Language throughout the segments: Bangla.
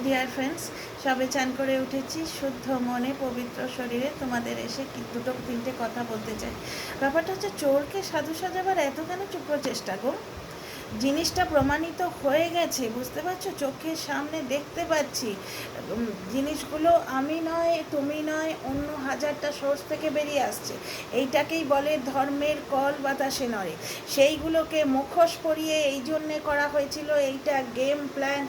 ডিয়ার ফ্রেন্ডস, সবে চান করে উঠেছি, শুদ্ধ মনে পবিত্র শরীরে তোমাদের এসে দুটো তিনটে কথা বলতে চাই। ব্যাপারটা হচ্ছে, চোরকে সাধু সাজাবার এত কেন প্রচেষ্টা গো? জিনিসটা প্রমাণিত হয়ে গেছে, বুঝতে পারছো? চোখের সামনে দেখতে পাচ্ছি জিনিসগুলো। আমি নয়, তুমি নয়, অন্য হাজারটা সোর্স থেকে বেরিয়ে আসছে। এইটাকেই বলে ধর্মের কল বাতাসে নড়ে। সেইগুলোকে মুখোশ পরিয়ে এই জন্যে করা হয়েছিল। এইটা game plan,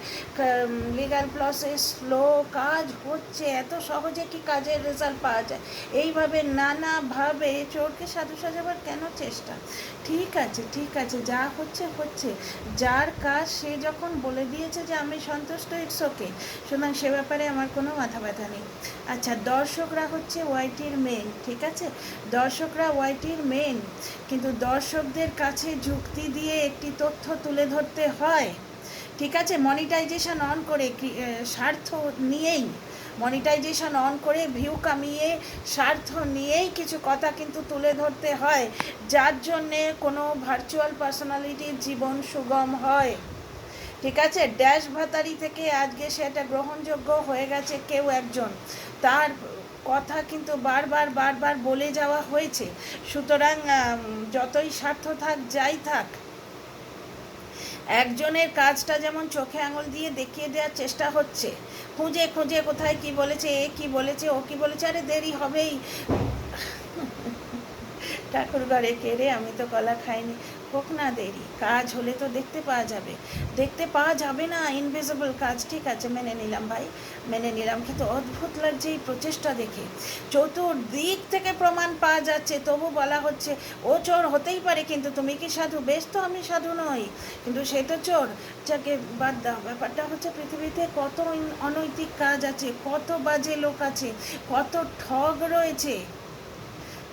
legal process, slow কাজ হচ্ছে। এত সহজে কি কাজের রেজাল্ট পাওয়া যায়? এইভাবে নানাভাবে চোরকে সাধু সাজাবার কেন চেষ্টা? ঠিক আছে, ঠিক আছে, যা হচ্ছে হচ্ছে। যার কাজ সে যখন বলে দিয়েছে যে আমি সন্তুষ্ট, ইটস ওকে। সুতরাং সে ব্যাপারে আমার কোনো মাথা ব্যথা নেই। আচ্ছা, দর্শকরা হচ্ছে ওয়াইটির মেন, ঠিক আছে? দর্শকরা ওয়াইটির মেন, কিন্তু দর্শকদের কাছে যুক্তি দিয়ে একটি তথ্য তুলে ধরতে হয়, ঠিক আছে? মনিটাইজেশন অন করে, স্বার্থ নিয়েই মনিটাইজেশন অন করে, ভিউ কামিয়ে, স্বার্থ নিয়েই কিছু কথা কিন্তু তুলে ধরতে হয়, যার জন্যে কোনো ভার্চুয়াল পার্সোনালিটির জীবন সুগম হয়, ঠিক আছে? ড্যাশ ভাতারি থেকে আজকে সেটা গ্রহণযোগ্য হয়ে গেছে কেউ একজন, তার কথা কিন্তু বারবার বারবার বলে যাওয়া হয়েছে। সুতরাং যতই স্বার্থ থাক, যাই থাক, একজনের কাজটা যেমন চোখে আঙুল দিয়ে দেখিয়ে দেওয়ার চেষ্টা হচ্ছে, খুঁজে খুঁজে কোথায় কি বলেছে, এ কি বলেছে, ও কি বলেছে, আরে দেরি হবেই। ঠাকুর ঘরে কেড়ে আমি তো কলা খাইনি, হোক না দেরি, কাজ হলে তো দেখতে পাওয়া যাবে। দেখতে পাওয়া যাবে না, ইনভিজিবল কাজ, ঠিক আছে, মেনে নিলাম ভাই, মেনে নিলাম। কিন্তু অদ্ভুত লাগছে এই প্রচেষ্টা দেখে। চতুর্দিক থেকে প্রমাণ পাওয়া যাচ্ছে, তবু বলা হচ্ছে ও চোর হতেই পারে, কিন্তু তুমি কি সাধু? বেশ, তো আমি সাধু নই, কিন্তু সে তো চোর। যাকে বাদ দাও। ব্যাপারটা হচ্ছে, পৃথিবীতে কত অনৈতিক কাজ আছে, কত বাজে লোক আছে, কত ঠগ রয়েছে,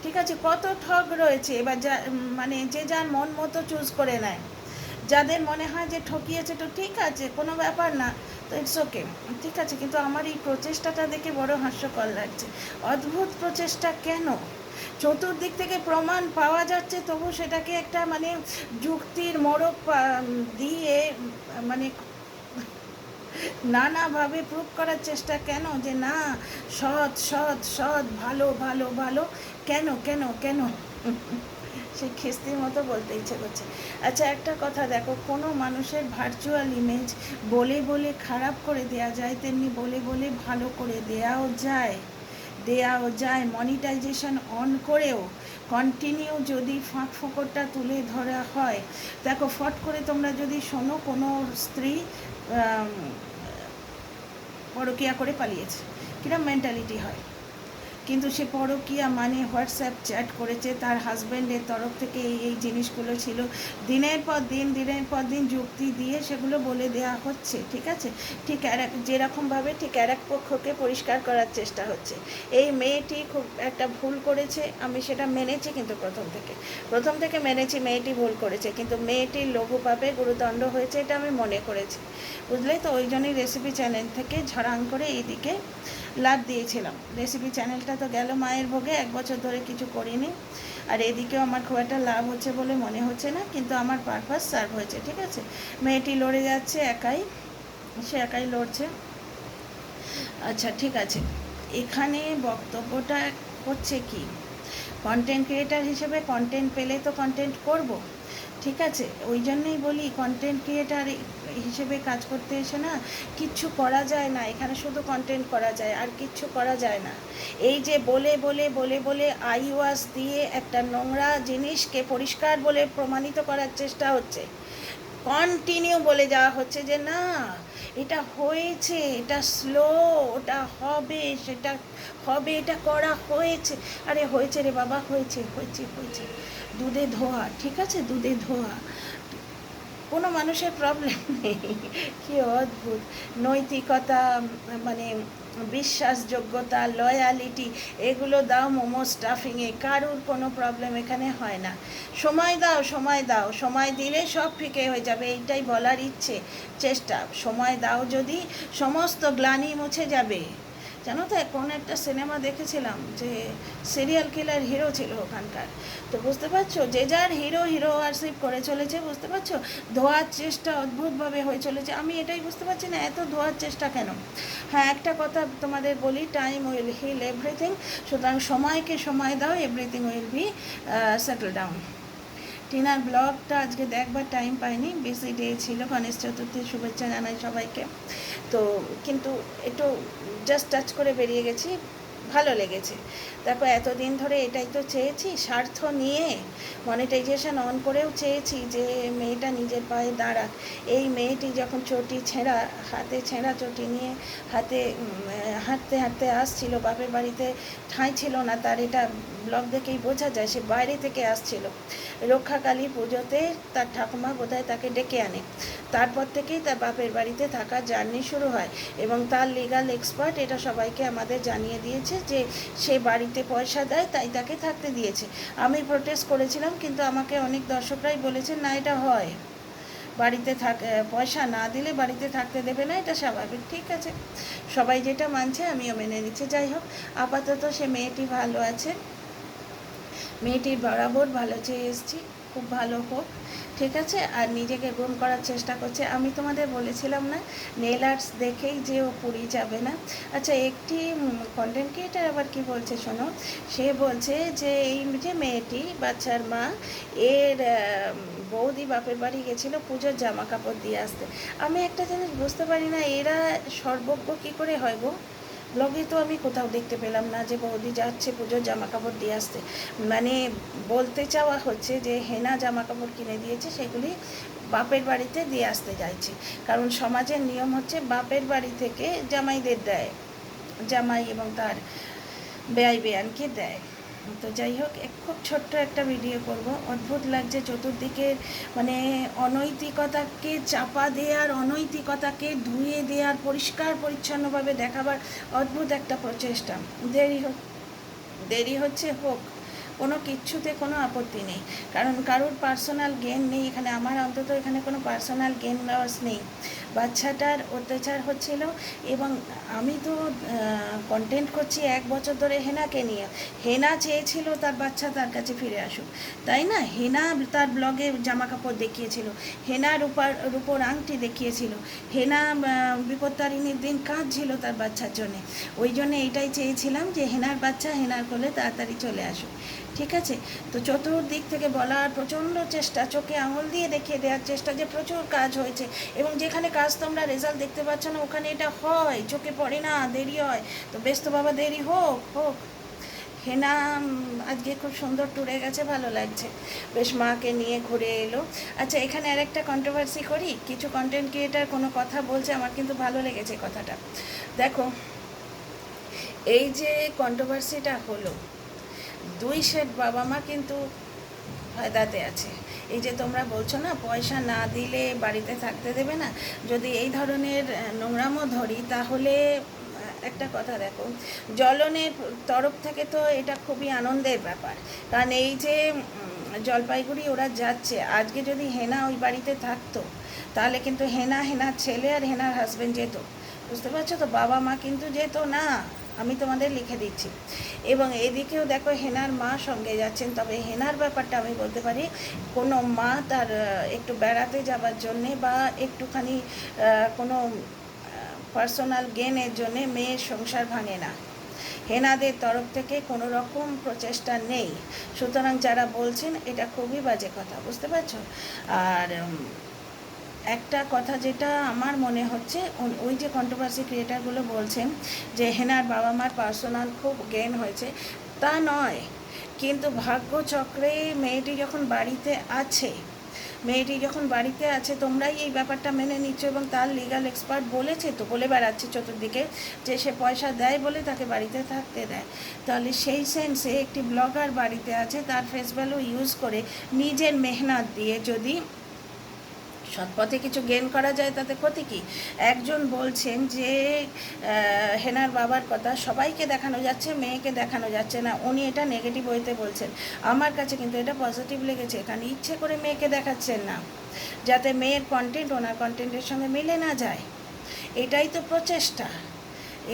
ঠিক আছে? কত ঠগ রয়েছে। এবার যা মানে যে যার মন মতো চুজ করে নেয়। যাদের মনে হয় যে ঠকিয়েছে, তো ঠিক আছে, কোনো ব্যাপার না, তো ইটস ওকে, ঠিক আছে। কিন্তু আমার এই প্রচেষ্টাটা দেখে বড় হাস্যকর লাগছে। অদ্ভুত প্রচেষ্টা কেন? চতুর্দিক থেকে প্রমাণ পাওয়া যাচ্ছে, তবু সেটাকে একটা মানে যুক্তির মোড়ক দিয়ে মানে নানাভাবে প্রুভ করার চেষ্টা কেন? যে না, সৎ সৎ সৎ, ভালো ভালো ভালো, কেন কেন কেন? সেই খিস্তির মতো বলতে ইচ্ছে করছে। আচ্ছা, একটা কথা দেখো, কোনো মানুষের ভার্চুয়াল ইমেজ বলে বলে খারাপ করে দেয়া যায়, তেমনি বলে বলে ভালো করে দেয়াও যায় মনিটাইজেশন অন করেও। কন্টিনিউ যদি ফাঁক ফোকরটা তুলে ধরা হয়, দেখো, ফট করে তোমরা যদি শোনো কোনো স্ত্রী পরকিয়া করে পালিয়েছে, কিরম মেন্টালিটি হয়? কিন্তু সে পরকিয়া মানে হোয়াটসঅ্যাপ চ্যাট করেছে, তার হাজব্যান্ডের তরফ থেকে এই জিনিসগুলো ছিল, দিনের পর দিন যুক্তি দিয়ে সেগুলো বলে দেওয়া হচ্ছে, ঠিক আছে? ঠিক যেরকমভাবে ঠিক আর এক পক্ষকে পরিষ্কার করার চেষ্টা হচ্ছে। এই মেয়েটি খুব একটা ভুল করেছে, আমি সেটা মেনেছি, কিন্তু প্রথম থেকে মেনেছি মেয়েটি ভুল করেছে, কিন্তু মেয়েটির লঘু পাপে গুরুদণ্ড হয়েছে, এটা আমি মনে করেছি, বুঝলে তো? ওই জন্যই রেসিপি চ্যানেল থেকে ঝড়াং করে এইদিকে লাভ দিয়েছিলাম। রেসিপি চ্যানেলটা তো গেল মায়ের ভোগে, 1 বছর ধরে কিছু করিনি, আর এদিকেও আমার খুব একটা লাভ হচ্ছে বলে মনে হচ্ছে না, কিন্তু আমার পারপাস সার্ভ হয়েছে, ঠিক আছে? মেয়েটি লড়ে যাচ্ছে একাই, সে একাই লড়ছে। আচ্ছা, ঠিক আছে, এখানে বক্তব্যটা হচ্ছে কি, কন্টেন্ট ক্রিয়েটার হিসেবে কন্টেন্ট পেলে তো কন্টেন্ট করব, ঠিক আছে? ওই জন্যই বলি, কন্টেন্ট ক্রিয়েটার হিসেবে কাজ করতে এসে না কিচ্ছু করা যায় না, এখানে শুধু কন্টেন্ট করা যায়, আর কিচ্ছু করা যায় না। এই যে বলে বলে বলে বলে আইওয়াস দিয়ে একটা নোংরা জিনিসকে পরিষ্কার বলে প্রমাণিত করার চেষ্টা হচ্ছে, কন্টিনিউ বলে যাওয়া হচ্ছে যে না, এটা হয়েছে, এটা স্লো, ওটা হবে, সেটা হবে, এটা করা হয়েছে। আরে হয়েছে রে বাবা, হয়েছে হয়েছে হয়েছে, দুধে ধোয়া, ঠিক আছে, দুধে ধোয়া, কোনো মানুষের প্রবলেম নেই। কী অদ্ভুত নৈতিকতা, মানে বিশ্বাসযোগ্যতা, লয়ালিটি, এগুলো দাও মোমো স্টাফিংয়ে, কারুর কোনো প্রবলেম এখানে হয় না। সময় দাও, সময় দাও, সময় দিলে সব ফিকে হয়ে যাবে, এইটাই বলার চেষ্টা। সময় দাও যদি, সমস্ত গ্লানি মুছে যাবে, জানো তো কোন একটা সিনেমা দেখেছিলাম যে সিরিয়াল কিলার হিরো ছিল ওখানকার। তো বুঝতে পারছো, যে যার হিরো ওয়ারশিপ করে চলেছে, বুঝতে পারছো, ধোয়ার চেষ্টা অদ্ভুতভাবে হয়ে চলেছে। আমি এটাই বুঝতে পারছি না এত ধোয়ার চেষ্টা কেন। হ্যাঁ, একটা কথা তোমাদের বলি, টাইম উইল হিল এভরিথিং। সুতরাং সময়কে সময় দাও, everything will be settle down. টিনার ব্লগটা আজকে দেখবার টাইম পাইনি, বিসি ডে ছিল, গণেশ চতুর্থীর শুভেচ্ছা জানাই সবাইকে। তো কিন্তু একটু জাস্ট টাচ করে বেরিয়ে গেছি, ভালো লেগেছে। দেখো এতদিন ধরে এটাই তো চেয়েছি, স্বার্থ নিয়ে মনিটাইজেশন অন করেও চেয়েছি যে মেয়েটা নিজের পায়ে দাঁড়াক। এই মেয়েটি যখন চটি ছেঁড়া হাতে, ছেঁড়া চটি নিয়ে হাতে হাঁটতে হাঁটতে আসছিল, বাপের বাড়িতে ঠাঁই ছিল না তার, এটা ব্লগ দেখেই বোঝা যায়। সে বাইরে থেকে আসছিল, রক্ষাকালী পুজোতে তার ঠাকুমা বোধহয় তাকে ডেকে আনে, তারপর থেকেই তার বাপের বাড়িতে থাকা জার্নি শুরু হয়। এবং তার লিগাল এক্সপার্ট এটা সবাইকে আমাদের জানিয়ে দিয়েছে যে সে বাড়িতে পয়সা দেয় তাই তাকে থাকতে দিয়েছে। আমি প্রোটেস্ট করেছিলাম, কিন্তু আমাকে অনেক দর্শকরাই বলেছেন না এটা হয়, বাড়িতে পয়সা না দিলে বাড়িতে থাকতে দেবে না, এটা স্বাভাবিক। ঠিক আছে, সবাই যেটা মানছে আমিও মেনে নিচ্ছি। যাই হোক, আপাতত সে মেয়েটি ভালো আছে, মেয়েটির বরাবর ভালো চেয়ে এসেছি, খুব ভালো হোক, ঠিক আছে। আর নিজেকে গ্রুম করার চেষ্টা করছে। আমি তোমাদের বলেছিলাম না নেল আর্টস দেখেই যে ও পুরী যাবে না। আচ্ছা, একটি কন্টেন্ট ক্রিয়েটার আবার কি বলছে শোনো, সে বলছে যে এই যে মেয়েটি, বাচ্চার মা, এর বৌদি বাপের বাড়ি গেছিলো পুজোর জামা কাপড় দিয়ে আসতে। আমি একটা জিনিস বুঝতে পারি না, এরা সর্বজ্ঞ কী করে হয় গো? ব্লগে তো আমি কোথাও দেখতে পেলাম না যে বৌদি যাচ্ছে পুজোর জামা কাপড় দিয়ে আসতে। মানে বলতে চাওয়া হচ্ছে যে হেনা জামা কাপড় কিনে দিয়েছে, সেগুলি বাপের বাড়িতে দিয়ে আসতে চাইছে। কারণ সমাজের নিয়ম হচ্ছে বাপের বাড়ি থেকে জামাইদের দেয়, জামাই এবং তার বেয়াই বেয়ানকে দেয়। তো যাই হোক, খুব ছোট্ট একটা ভিডিও করব। অদ্ভুত লাগছে চতুর্দিকের মানে অনৈতিকতাকে চাপা দেওয়ার, অনৈতিকতাকে ধুয়ে দেওয়ার, পরিষ্কার পরিচ্ছন্নভাবে দেখাবার অদ্ভুত একটা প্রচেষ্টা। দেরি হচ্ছে হোক, কোনো কিচ্ছুতে কোনো আপত্তি নেই, কারণ কারোর পার্সোনাল গেন নেই এখানে। আমার অন্তত এখানে কোনো পার্সোনাল গেন লস নেই। বাচ্চাটার অত্যাচার হচ্ছিল, এবং আমি তো কন্টেন্ট করছি 1 বছর ধরে হেনাকে নিয়ে। হেনা চেয়েছিল তার বাচ্চা তার কাছে ফিরে আসুক, তাই না? হেনা তার ব্লগে জামা কাপড় দেখিয়েছিল, হেনা রূপোর আংটি দেখিয়েছিল, হেনা বিপত্তারিণীর দিন কাঁদছিল তার বাচ্চার জন্যে। ওই জন্যে এইটাই চেয়েছিলাম যে হেনার বাচ্চা হেনার কোলে তাড়াতাড়ি চলে আসুক, ঠিক আছে। তো চতুর্দিক থেকে বলার প্রচণ্ড চেষ্টা, চোখে আঙুল দিয়ে দেখিয়ে দেওয়ার চেষ্টা যে প্রচুর কাজ হয়েছে, এবং যেখানে কাজ তোমরা রেজাল্ট দেখতে পাচ্ছ না ওখানে এটা হয়, চোখে পড়ে না, দেরি হয়। তো বেশ তো বাবা, দেরি হোক হোক। হেনা আজকে খুব সুন্দর ট্যুরে গেছে, ভালো লাগছে, বেশ মাকে নিয়ে ঘুরে এলো। আচ্ছা, এখানে আরেকটা কন্ট্রোভার্সি করি। কিছু কন্টেন্ট ক্রিয়েটার কোনো কথা বলছে, আমার কিন্তু ভালো লেগেছে কথাটা। দেখো, এই যে কন্ট্রোভার্সিটা হলো, 2 সেট বাবা মা কিন্তু ফায়দাতে আছে। এই যে তোমরা বলছো না পয়সা না দিলে বাড়িতে থাকতে দেবে না, যদি এই ধরনের নোংরামো ধরি, তাহলে একটা কথা দেখো, জ্বলনের তরফ থেকে তো এটা খুবই আনন্দের ব্যাপার। কারণ এই যে জলপাইগুড়ি ওরা যাচ্ছে, আজকে যদি হেনা ওই বাড়িতে থাকতো তাহলে কিন্তু হেনার ছেলে আর হেনার হাজব্যান্ড যেত, বুঝতে পারছো তো? বাবা মা কিন্তু যেত না, আমি তোমাদের লিখে দিচ্ছি। এবং এদিকেও দেখো হেনার মা সঙ্গে যাচ্ছেন। তবে হেনার ব্যাপারটা আমি বলতে পারি, কোনো মা তার একটু বেড়াতে যাবার জন্যে বা একটুখানি কোনো পার্সোনাল গেনের জন্যে মেয়ের সংসার ভাঙে না। হেনাদের তরফ থেকে কোনো রকম প্রচেষ্টা নেই। সুতরাং যারা বলছেন এটা খুবই বাজে কথা, বুঝতে পারছো? আর একটা কথা যেটা আমার মনে হচ্ছে, ওই যে কন্ট্রোভার্সি ক্রিয়েটারগুলো বলছেন যে হেনার বাবা মার পার্সোনাল খুব গেন হয়েছে, তা নয়। কিন্তু ভাগ্যচক্রে মেয়েটি যখন বাড়িতে আছে, তোমরাই এই ব্যাপারটা মেনে নিচ্ছ, এবং তার লিগাল এক্সপার্ট বলেছে তো, বলে বেড়াচ্ছে চতুর্দিকে যে সে পয়সা দেয় বলে তাকে বাড়িতে থাকতে দেয়। তাহলে সেই সেন্সে একটি ব্লগার বাড়িতে আছে, তার ফেস ভ্যালু ইউজ করে নিজের মেহনত দিয়ে যদি সৎপথে কিছু গেন করা যায় তাতে ক্ষতি কী? একজন বলছেন যে হেনার বাবার কথা সবাইকে দেখানো যাচ্ছে, মেয়েকে দেখানো যাচ্ছে না, উনি এটা নেগেটিভ ওয়েতে বলছেন। আমার কাছে কিন্তু এটা পজিটিভ লেগেছে। এখানে ইচ্ছে করে মেয়েকে দেখাচ্ছেন না, যাতে মেয়ের কন্টেন্ট ওনার কন্টেন্টের সঙ্গে মিলে না যায়, এটাই তো প্রচেষ্টা।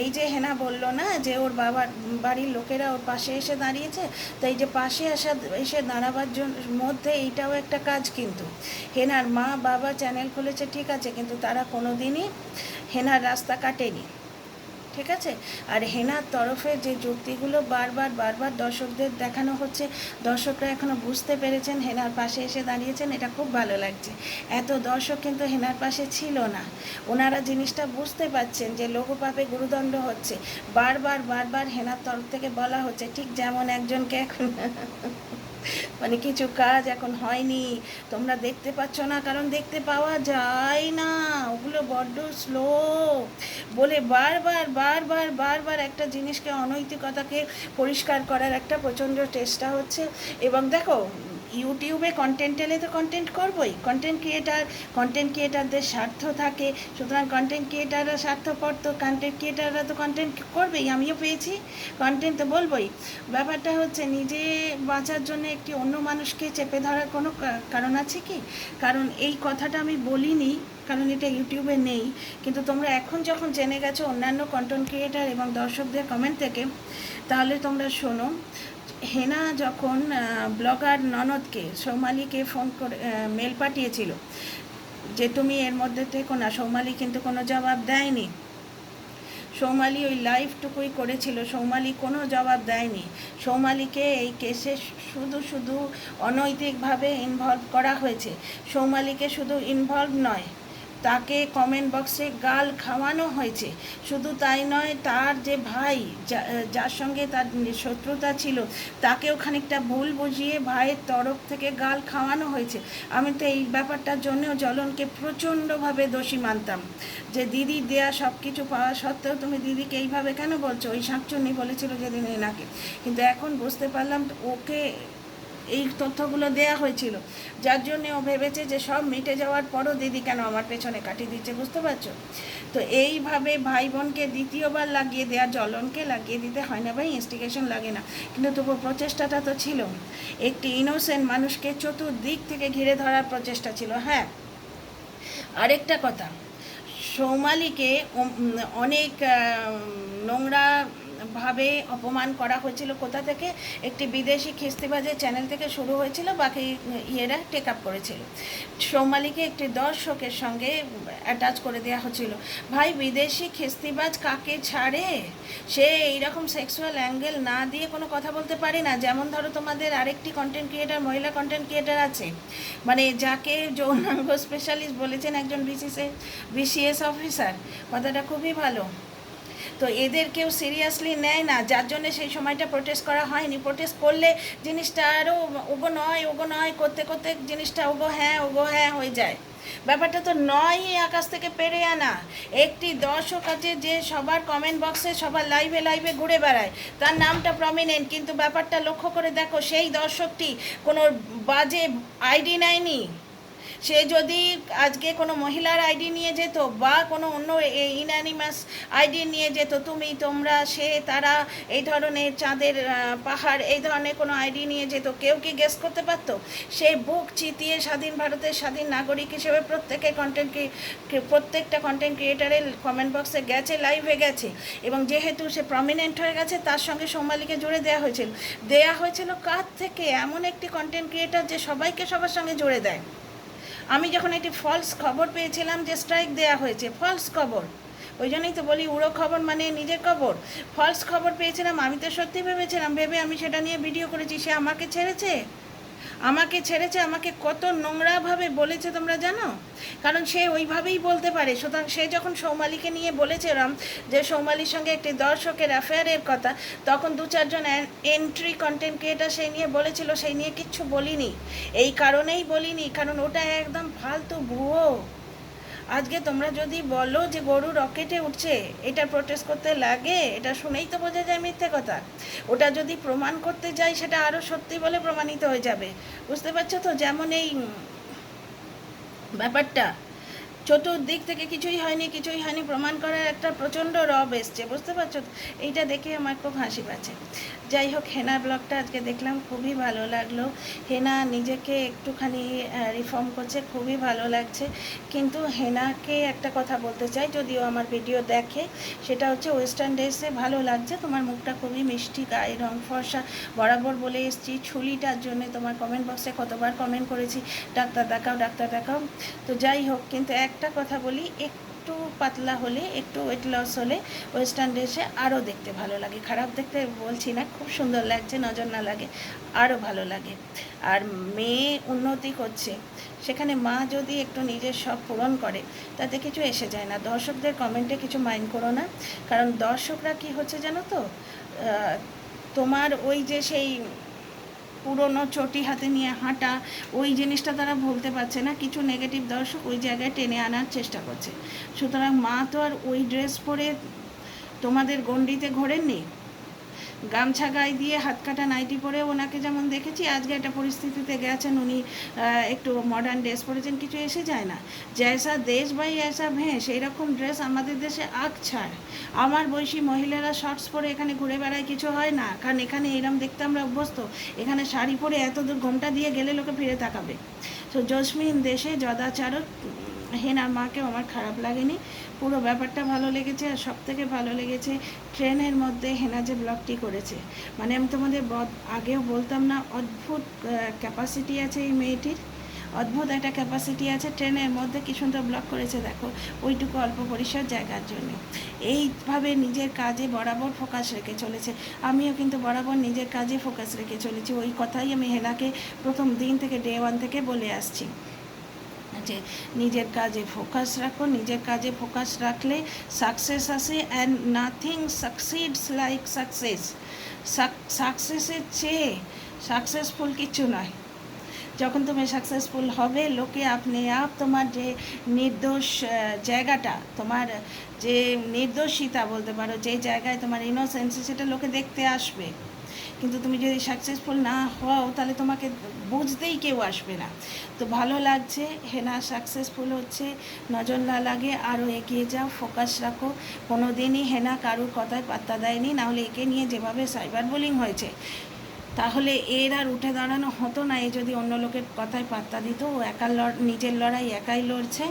এই যে হেনা বলল না যে ওর বাড়ির লোকেরা ওর পাশে এসে দাঁড়িয়েছে, তো এই যে পাশে এসে দাঁড়াবার জন্য মধ্যে এইটাও একটা কাজ। কিন্তু হেনার মা বাবা চ্যানেল খুলেছে ঠিক আছে, কিন্তু তারা কোনো দিনই হেনার রাস্তা কাটেনি, ঠিক আছে। আর হেনার তরফে যে যুক্তিগুলো বারবার দর্শকদের দেখানো হচ্ছে, দর্শকরা এখনও বুঝতে পেরেছেন, হেনার পাশে এসে দাঁড়িয়েছেন, এটা খুব ভালো লাগছে। এত দর্শক কিন্তু হেনার পাশে ছিল না, ওনারা জিনিসটা বুঝতে পারছেন যে লঘুপাপে গুরুদণ্ড হচ্ছে। বারবার হেনার তরফ থেকে বলা হচ্ছে, ঠিক যেমন একজনকে এখন মানে কিছু কাজ এখন হয়নি, তোমরা দেখতে পাচ্ছ না কারণ দেখতে পাওয়া যায় না, ওগুলো বড্ড স্লো বলে বারবার একটা জিনিসকে, অনৈতিকতাকে পরিষ্কার করার একটা প্রচণ্ড চেষ্টা হচ্ছে। এবং দেখো, ইউটিউবে কন্টেন্ট এলে তো কন্টেন্ট করবই, কন্টেন্ট ক্রিয়েটারদের স্বার্থ থাকে, সুতরাং কন্টেন্ট ক্রিয়েটাররা স্বার্থপর, তো কন্টেন্ট ক্রিয়েটাররা তো কন্টেন্ট করবেই, আমিও পেয়েছি কন্টেন্ট তো বলবই। ব্যাপারটা হচ্ছে নিজে বাঁচার জন্য একটি অন্য মানুষকে চেপে ধরার কোনো কারণ আছে কি? কারণ এই কথাটা আমি বলিনি, কারণ এটা ইউটিউবে নেই, কিন্তু তোমরা এখন যখন জেনে গেছো অন্যান্য কন্টেন্ট ক্রিয়েটার এবং দর্শকদের কমেন্ট থেকে, তাহলে তোমরা শোনো। হেনা যখন ব্লগার ননদকে, সৌমালিকে ফোন করে মেল পাঠিয়েছিল যে তুমি এর মধ্যে থেকো না, সৌমালি কিন্তু কোনো জবাব দেয়নি। সৌমালি ওই লাইভটুকুই করেছিল, সৌমালি কোনো জবাব দেয়নি। সৌমালিকে এই কেসে শুধু অনৈতিকভাবে ইনভলভ করা হয়েছে। সৌমালিকে শুধু ইনভলভ নয়, তাকে কমেন্ট বক্সে গাল খাওয়ানো হয়েছে। শুধু তাই নয়, তার যে ভাই, যার সঙ্গে তার শত্রুতা ছিল, তাকেও খানিকটা ভুল বুঝিয়ে ভাইয়ের তরফ থেকে গাল খাওয়ানো হয়েছে। আমি তো এই ব্যাপারটার জন্যও জ্বলনকে প্রচণ্ডভাবে দোষী মানতাম, যে দিদি দেয়া সব কিছু পাওয়া সত্ত্বেও তুমি দিদিকে এইভাবে কেন বলছো। ওই শাঁকচুন্নি বলেছিল যেদিন এনাকে, কিন্তু এখন বুঝতে পারলাম ওকে এই তথ্যগুলো দেয়া হয়েছিল, যার জন্যে ও ভেবেছে যে সব মিটে যাওয়ার পরও দিদি কেন আমার পেছনে কাটিয়ে দিচ্ছে, বুঝতে পারছো? তো এইভাবে ভাই বোনকে দ্বিতীয়বার লাগিয়ে দেওয়া, জ্বলনকে লাগিয়ে দিতে হয় না ভাই, ইনস্টিগেশন লাগে না, কিন্তু তবু প্রচেষ্টাটা তো ছিল। একটি ইনোসেন্ট মানুষকে চতুর্দিক থেকে ঘিরে ধরার প্রচেষ্টা ছিল। হ্যাঁ, আরেকটা কথা, সৌমালিকে অনেক নোংরা ভাবে অপমান করা হয়েছিল। কোথা থেকে? একটি বিদেশি খিস্তিবাজের চ্যানেল থেকে শুরু হয়েছিল, বাকি ইয়েরা টেক আপ করেছিল। সৌমালিকে একটি দর্শকের সঙ্গে অ্যাটাচ করে দেওয়া হচ্ছিল। ভাই, বিদেশি খিস্তিবাজ কাকে ছাড়ে? সে এইরকম সেক্সুয়াল অ্যাঙ্গেল না দিয়ে কোনো কথা বলতে পারে না। যেমন ধরো, তোমাদের আরেকটি কন্টেন্ট ক্রিয়েটার, মহিলা কন্টেন্ট ক্রিয়েটার আছে, মানে যাকে যৌনাঙ্গ স্পেশালিস্ট বলেছেন একজন বিসিএস অফিসার, কথাটা খুবই ভালো। তো এদের কেউ সিরিয়াসলি নেয় না, যার জন্য সেই সময়টা প্রোটেস্ট করা হয়নি। প্রোটেস্ট করলে জিনিসটা আরও ওগো নয় করতে করতে জিনিসটা ওগো হ্যাঁ হয়ে যায়। ব্যাপারটা তো নয়ই আকাশ থেকে পেরে আনা। একটি দর্শক আছে যে সবার কমেন্ট বক্সে, সবার লাইভে ঘুরে বেড়ায়, তার নামটা প্রমিনেন্ট, কিন্তু ব্যাপারটা লক্ষ্য করে দেখো, সেই দর্শকটি কোনো বাজে আইডি নেয়নি। সে যদি আজকে কোনো মহিলার আইডি নিয়ে যেত বা কোনো অন্য ইনঅ্যানিমাস আইডি নিয়ে যেত, তোমরা সে তারা এই ধরনের চাঁদের পাহাড় এই ধরনের কোনো আইডি নিয়ে যেত, কেউ কি গেস করতে পারত? সে বুক চিতিয়ে স্বাধীন ভারতের স্বাধীন নাগরিক হিসেবে প্রত্যেকটা কন্টেন্ট ক্রিয়েটারের কমেন্ট বক্সে গেছে, লাইভে গেছে, এবং যেহেতু সে প্রমিনেন্ট হয়ে গেছে, তার সঙ্গে সৌমালিকে জুড়ে দেওয়া হয়েছিল কার থেকে? এমন একটি কন্টেন্ট ক্রিয়েটার যে সবাইকে সবার সঙ্গে জুড়ে দেয়। আমি যখন একটি ফলস খবর পেয়েছিলাম যে স্ট্রাইক দেওয়া হয়েছে, ফলস খবর, ওই জন্যই তো বলি উড়ো খবর মানে নিজের খবর। ফলস খবর পেয়েছিলাম, আমি তো সত্যি ভেবে আমি সেটা নিয়ে ভিডিও করেছি। সে আমাকে ছেড়েছে, আমাকে কত নোংরাভাবে বলেছে তোমরা জানো? কারণ সে ওইভাবেই বলতে পারে। সুতরাং সে যখন সৌমালিকে নিয়ে বলেছিলাম যে সৌমালির সঙ্গে একটি দর্শকের অ্যাফেয়ারের কথা, তখন 2-4 জন এন্ট্রি কন্টেন্ট ক্রিয়েটার সেই নিয়ে বলেছিল, সেই নিয়ে কিচ্ছু বলিনি। এই কারণেই বলিনি, কারণ ওটা একদম ফালতু ভুয়ো। আজকে তোমরা যদি বলো যে গরু রকেটে উঠছে, এটা প্রোটেস্ট করতে লাগে, এটা শুনেই তো বোঝা যায় মিথ্যে কথা। ওটা যদি প্রমাণ করতে যাই, সেটা আরও সত্যি বলে প্রমাণিত হয়ে যাবে, বুঝতে পারছো তো? যেমন এই ব্যাপারটা, চতুর্দিক থেকে কিছুই হয়নি প্রমাণ করার একটা প্রচণ্ড রব এসছে, বুঝতে পারছো? এইটা দেখে আমার খুব হাসি পাচ্ছে। যাই হোক, হেনার ব্লগটা আজকে দেখলাম, খুবই ভালো লাগলো। হেনা নিজেকে একটুখানি রিফর্ম করছে, খুবই ভালো লাগছে। কিন্তু হেনাকে একটা কথা বলতে চাই, যদিও আমার ভিডিও দেখে, সেটা হচ্ছে ওয়েস্টার্ন ড্রেসে ভালো লাগছে, তোমার মুখটা খুবই মিষ্টি, গায়ে রং ফর্সা, বরাবর বলে এসছি। ছুলিটার জন্য তোমার কমেন্ট বক্সে কতবার কমেন্ট করেছি, ডাক্তার দেখাও ডাক্তার দেখাও। তো যাই হোক, কিন্তু একটা কথা বলি, একটু পাতলা হলে, একটু ওয়েট লস হলে ওয়েস্টার্ন ড্রেসে আরও দেখতে ভালো লাগে। খারাপ দেখতে বলছি না, খুব সুন্দর লাগছে, নজর না লাগে, আরও ভালো লাগে। আর মেয়ে উন্নতি করছে, সেখানে মা যদি একটু নিজের সব পূরণ করে, তাতে কিছু এসে যায় না। দর্শকদের কমেন্টে কিছু মাইন্ড করো না, কারণ দর্শকরা কি হচ্ছে জানো তো, তোমার ওই যে সেই পুরনো চটি হাতে নিয়ে হাঁটা, ওই জিনিসটা তারা ভুলতে পারছে না। কিছু নেগেটিভ দর্শক ওই জায়গায় টেনে আনার চেষ্টা করছে। সুতরাং মা তো আর ওই ড্রেস পরে তোমাদের গণ্ডিতে ঘোরেননি। গামছা গায়ে দিয়ে হাত কাটা নাইটি পরে ওনাকে যেমন দেখেছি, আজকে একটা পরিস্থিতিতে গেছেন উনি, একটু মডার্ন ড্রেস পরেছেন, কিছু এসে যায় না। জয়সা দেশ ভাই এসা ভেঁ, সেই রকম ড্রেস আমাদের দেশে আগ ছাড়। আমার বয়সী মহিলারা শর্টস পরে এখানে ঘুরে বেড়ায়, কিছু হয় না, কারণ এখানে এরম দেখতে আমরা অভ্যস্ত। এখানে শাড়ি পরে এত দূর ঘোমটা দিয়ে গেলে লোকে ফিরে তাকাবে। তো জসমিন দেশে যদাচারও, হেনার মাকেও আমার খারাপ লাগেনি, পুরো ব্যাপারটা ভালো লেগেছে। আর সব থেকে ভালো লেগেছে ট্রেনের মধ্যে হেনা যে ব্লগটি করেছে, মানে আমি তোমাদের আগেও বলতাম না, অদ্ভুত ক্যাপাসিটি আছে এই মেয়েটির, অদ্ভুত একটা ক্যাপাসিটি আছে। ট্রেনের মধ্যে কি সুন্দর ব্লগ করেছে দেখো, ওইটুকু অল্প পরিসর জায়গার জন্য। এইভাবে নিজের কাজে বরাবর ফোকাস রেখে চলেছে। আমিও কিন্তু বরাবর নিজের কাজে ফোকাস রেখে চলেছি, ওই কথাই আমি হেনাকে প্রথম দিন থেকে, ডে 1 থেকে বলে আসছি যে নিজের কাজে ফোকাস রাখো, নিজের কাজে ফোকাস রাখলে সাকসেস আসে। And nothing succeeds like success. সাকসেসের চেয়ে সাকসেসফুল কিছু নয়। যখন তুমি সাকসেসফুল হবে, লোকে আপনি তোমার যে নির্দোষ জায়গাটা, তোমার যে নির্দোষিতা বলতে পারো, যে জায়গায় তোমার ইনোসেন্স, সেটা লোকে দেখতে আসবে। কিন্তু তুমি যদি সাকসেসফুল না হও, তাহলে তোমাকে বুঝতেই কেউ আসবে না। তো ভালো লাগছে, হেনা সাকসেসফুল হচ্ছে, নজর না লাগে, আরও এগিয়ে যাও, ফোকাস রাখো। কোনো দিনই হেনা কারুর কথায় পাত্তা দেয়নি, নাহলে একে নিয়ে যেভাবে সাইবার বুলিং হয়েছে, তাহলে এর আর উঠে দাঁড়ানো হতো না। এ যদি অন্য লোকের কথায় পাত্তা দিত, ও নিজের লড়াই একাই লড়ছে,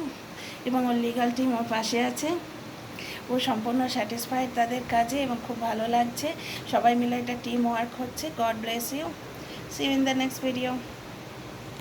এবং ওর লিগাল টিম ওর পাশে আছে। ও সম্পূর্ণ স্যাটিসফাইড তাদের কাজে, এবং খুব ভালো লাগছে। সবাই মিলে একটা টিম ওয়ার্ক হচ্ছে। God bless you. See you in the next video.